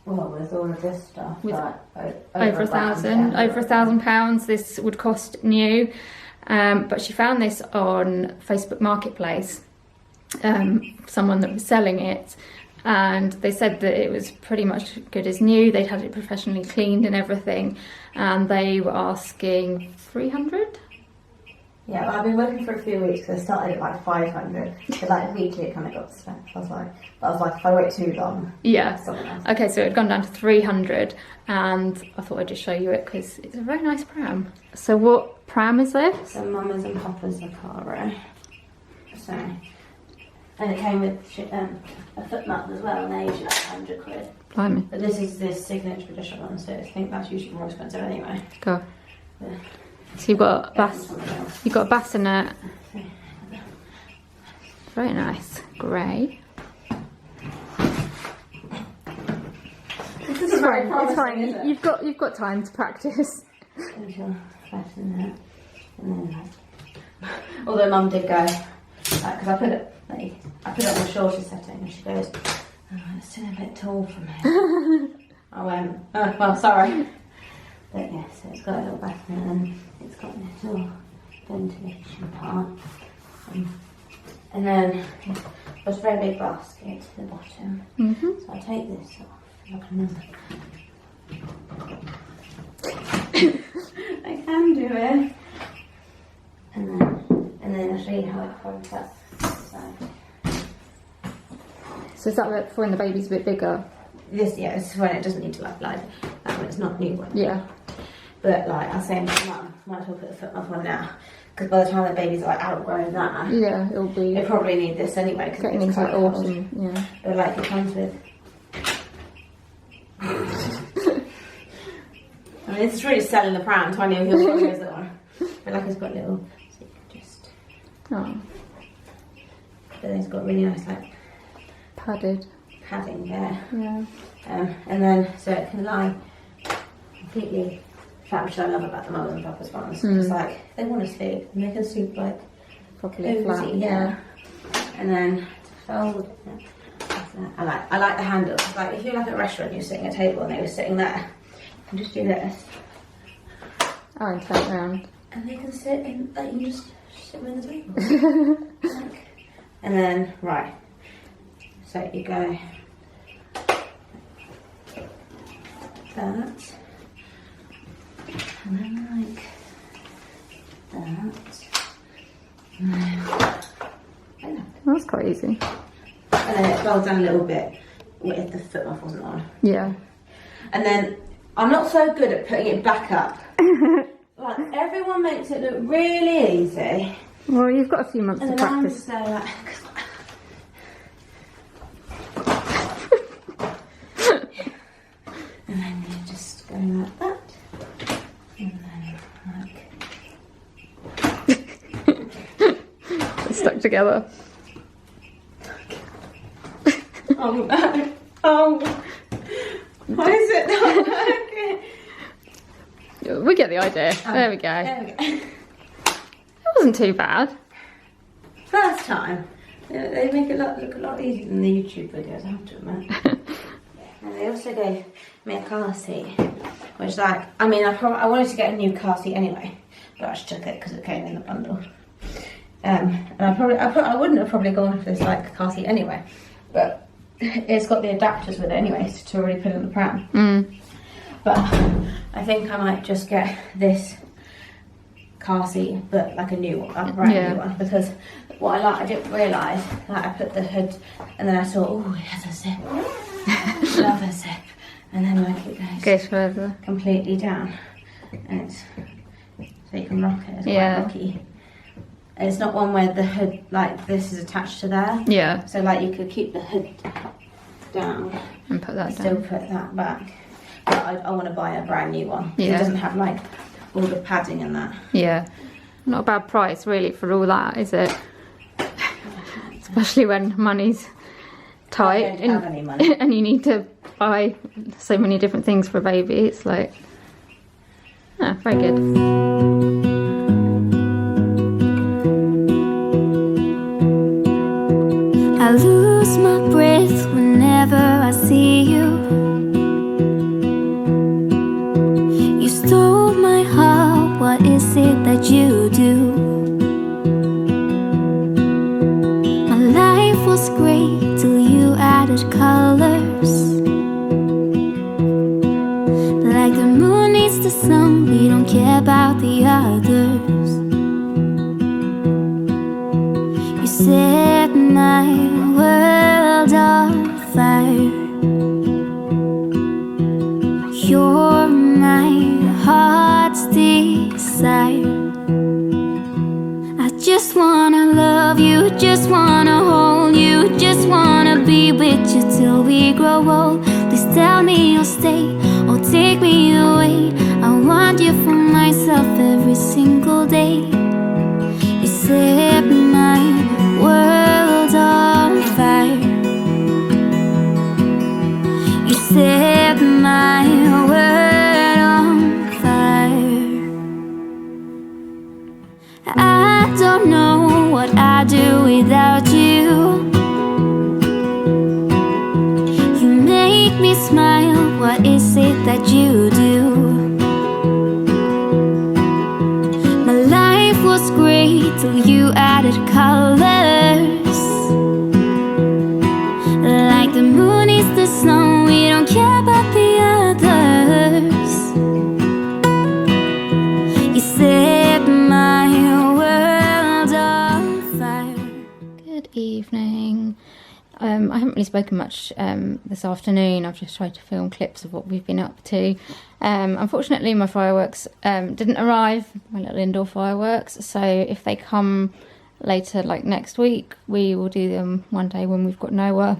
Well, with all of this stuff, with like, over £1,000 this would cost new. But she found this on Facebook Marketplace, someone that was selling it, and they said that it was pretty much good as new. They'd had it professionally cleaned and everything, and they were asking 300. Yeah, well, I've been working for a few weeks because I started at like 500, but like weekly it kind of got to spend. I was like, if I wait too long, yeah. Someone else. Okay, so it had gone down to 300, and I thought I'd just show you it because it's a very nice pram. So what pram is this? So Mama's and Papa's Recaro. So, and it came with a foot mat as well, and they usually like 100 quid. Blimey. But this is the signature edition one, so I think that's usually more expensive anyway. Go. Yeah. So you've got a bassinet. Very nice. Grey. It's fine. It's fine. You've got time to practice. Although Mum did go, because I put it on the shorter setting, and she goes, "Oh, it's still a bit tall for me." I went, "Oh, well, sorry." But yeah, so it's got a little bassinet and it's got a little ventilation part. And then there's a very big basket to the bottom. So I take this off. I can do it. And then I show you how it folds up. So is that like for when the baby's a bit bigger? This is when it doesn't need to like when it's not new one. Yeah. But like I was saying to Mum, might as well put the foot off on now, because by the time the baby's like outgrown that, yeah, it'll be. It probably need this anyway because getting it's into quite autumn. cold. Yeah. But like it comes with. I mean, this is really selling the pram. Tiny of your photos that one. But like it's got little, so you can just. Oh. But then it's got really nice like Padded. padding there. Yeah. And then so it can lie completely. That which I love about the Mama's and Papa's ones. It's like they want to sleep and they can sleep like Properly flat. yeah. And then to fold it. I like the handle. Like if you're like at a restaurant, you're sitting at a table and they were sitting there, you can just do this. Oh, and turn it around. And they can sit and like you just sit with the table. Like, and then right. So you go that. And then like that. And then, That's quite easy. and then it folds down a little bit if the foot off wasn't on. Yeah. And then I'm not so good at putting it back up. Like everyone makes it look really easy. Well, you've got a few months And to then I'm practice. just there like and then you just go like that. And then like It's stuck together. oh no. Oh Why is it not working? We get the idea. Oh, there we go. There we go. It wasn't too bad. First time. They make it look a lot easier than the YouTube videos, I have to admit. And they also gave me a car seat, which like, I mean, I wanted to get a new car seat anyway, but I just took it because it came in the bundle. And I wouldn't have probably gone for this like car seat anyway, but it's got the adapters with it anyway to already put in the pram. But I think I might just get this car seat, but like a new one, a brand new one, because what I didn't realise that I put the hood and then I saw, oh, it has a zip. Love a zip. And then like it Goes further. completely down. And it's, so you can rock it. It's quite rocky. And it's not one where the hood, like this is attached to there. Yeah. So like you could keep the hood down And put that and down. still put that back. But I want to buy a brand new one. Yeah. It doesn't have like all the padding and that. Yeah. Not a bad price really for all that, is it? Especially when money's tight I don't have any money. and you need to buy so many different things for a baby. It's like, very good. I lose my breath whenever I see you. You stole my heart, what is it that you do? My life was great till you added colors. Like the moon needs the sun, we don't care about the others. You set my world on fire. You're my heart's desire. I just wanna love you, just wanna hold you, just wanna be with you till we grow old. Please tell me you'll stay or take me away. I want you for myself every single day. You set my world on fire. You set my world on fire. I don't know what I'd do without you. You make me smile, what is it that you do? My life was great till you added colors. Like the moon is the sun, we don't care about the others. You set my world on fire. Good evening. I haven't really spoken much this afternoon. I've just tried to film clips of what we've been up to. Unfortunately, my fireworks didn't arrive, my little indoor fireworks. So if they come later, like next week, we will do them one day when we've got Noah.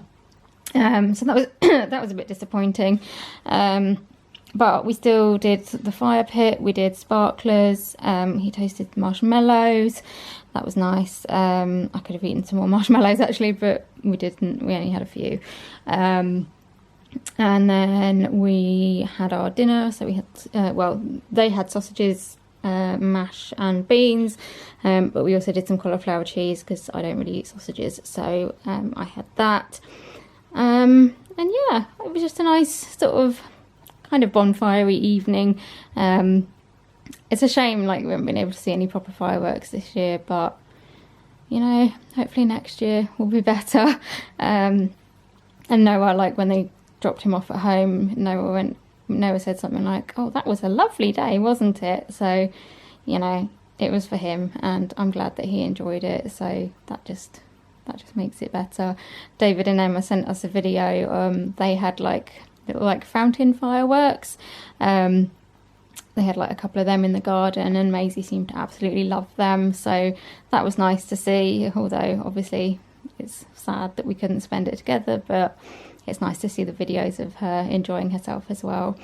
So that was that was a bit disappointing. But we still did the fire pit. We did sparklers. He toasted marshmallows. That was nice. I could have eaten some more marshmallows actually, but we didn't. We only had a few. And then we had our dinner. So we had, they had sausages, mash and beans. But we also did some cauliflower cheese because I don't really eat sausages. So I had that. And yeah, it was just a nice sort of kind of bonfire-y evening. It's a shame like we haven't been able to see any proper fireworks this year, but you know, hopefully next year will be better. And Noah, like when they dropped him off at home, Noah said something like, "Oh, that was a lovely day, wasn't it?" So, you know, it was for him, and I'm glad that he enjoyed it. So that just makes it better. David and Emma sent us a video. They had like little like fountain fireworks. They had like a couple of them in the garden, and Maisie seemed to absolutely love them. So that was nice to see, although obviously it's sad that we couldn't spend it together, but it's nice to see the videos of her enjoying herself as well.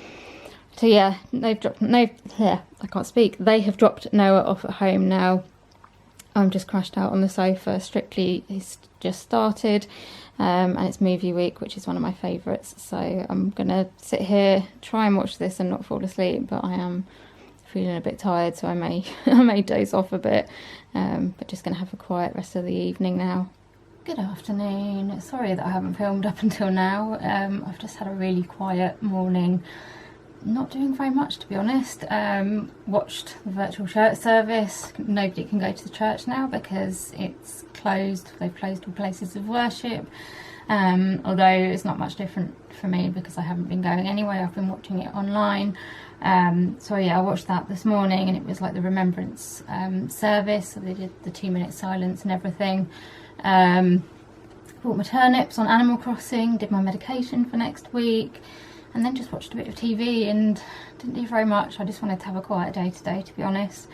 So yeah, They have dropped Noah off at home now. I'm just crashed out on the sofa. Strictly, he's just started. and it's movie week, which is one of my favourites, so I'm gonna sit here, try and watch this and not fall asleep, but I am feeling a bit tired, so I may doze off a bit, but just gonna have a quiet rest of the evening now. Good afternoon. Sorry that I haven't filmed up until now. I've just had a really quiet morning, not doing very much, to be honest. Watched the virtual church service. Nobody can go to the church now because it's closed. They've closed all places of worship, although it's not much different for me because I haven't been going anyway. I've been watching it online. So yeah, I watched that this morning, and it was like the remembrance service, so they did the 2-minute silence and everything. Bought my turnips on Animal Crossing, did my medication for next week, and then just watched a bit of TV and didn't do very much. I just wanted to have a quiet day today, to be honest.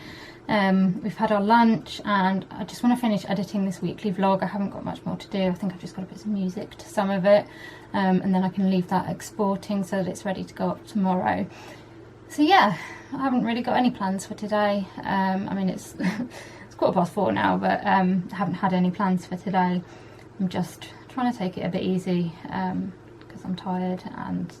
We've had our lunch, and I just want to finish editing this weekly vlog. I haven't got much more to do. I think I've just got to put some music to some of it, and then I can leave that exporting so that it's ready to go up tomorrow. So yeah, I haven't really got any plans for today. I mean, it's it's 4:15 now, but I haven't had any plans for today. I'm just trying to take it a bit easy because I'm tired, and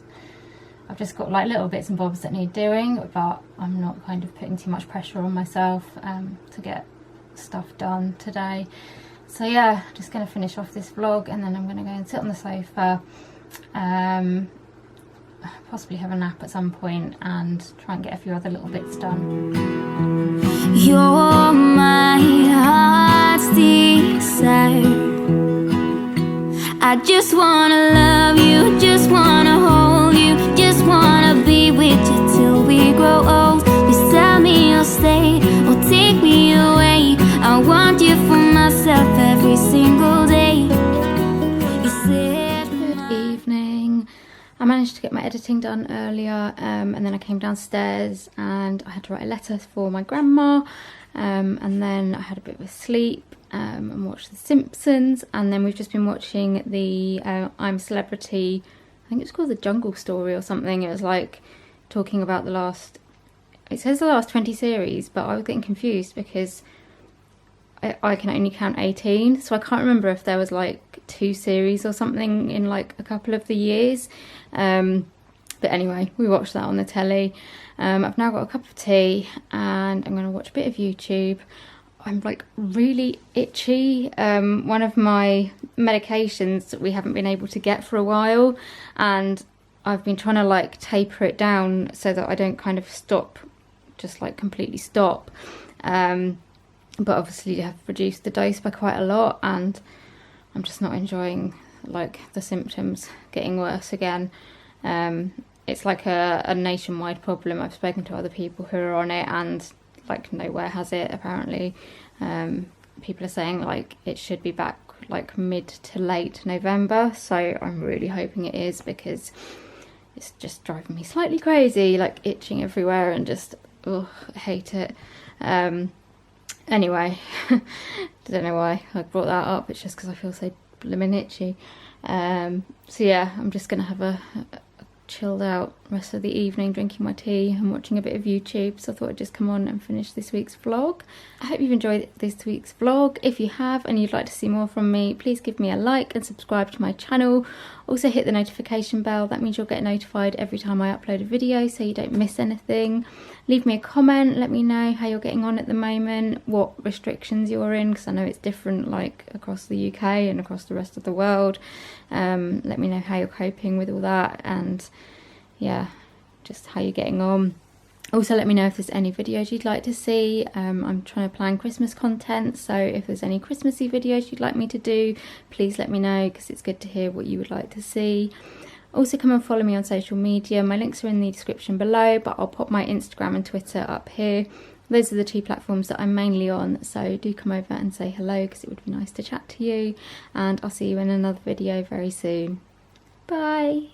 I've just got like little bits and bobs that need doing, but I'm not kind of putting too much pressure on myself to get stuff done today. So yeah, just going to finish off this vlog, and then I'm going to go and sit on the sofa, possibly have a nap at some point, and try and get a few other little bits done. You're my heart's desire. I just wanna love you, just wanna hold you, just wanna be with you till we grow old. Please tell me you'll stay or take me away. I want you for myself every single day. You said Good evening. I managed to get my editing done earlier, and then I came downstairs and I had to write a letter for my grandma, and then I had a bit of a sleep and watched The Simpsons, and then we've just been watching the I'm Celebrity, I think it's called The Jungle Story or something. It was like talking about the last, it says the last 20 series, but I was getting confused because I can only count 18, so I can't remember if there was like 2 series or something in like a couple of the years. But anyway, we watched that on the telly. I've now got a cup of tea and I'm going to watch a bit of YouTube. I'm like really itchy. One of my medications that we haven't been able to get for a while, and I've been trying to like taper it down so that I don't kind of stop, just like completely stop. But obviously you have reduced the dose by quite a lot, and I'm just not enjoying like the symptoms getting worse again. It's like a nationwide problem. I've spoken to other people who are on it, and like nowhere has it apparently. People are saying like it should be back like mid to late November, so I'm really hoping it is, because it's just driving me slightly crazy, like itching everywhere, and just I hate it. Anyway, I don't know why I brought that up. It's just because I feel so blimmin' itchy. So yeah, I'm just gonna have a chilled out rest of the evening, drinking my tea and watching a bit of YouTube. So I thought I'd just come on and finish this week's vlog. I hope you've enjoyed this week's vlog. If you have and you'd like to see more from me, please give me a like and subscribe to my channel. Also hit the notification bell. That means you'll get notified every time I upload a video, so you don't miss anything. Leave me a comment, let me know how you're getting on at the moment, what restrictions you're in, because I know it's different like across the UK and across the rest of the world. Let me know how you're coping with all that, and yeah, just how you're getting on. Also let me know if there's any videos you'd like to see. I'm trying to plan Christmas content, so if there's any Christmassy videos you'd like me to do, please let me know, because it's good to hear what you would like to see. Also come and follow me on social media. My links are in the description below, but I'll pop my Instagram and Twitter up here. Those are the 2 platforms that I'm mainly on, so do come over and say hello, because it would be nice to chat to you, and I'll see you in another video very soon. Bye!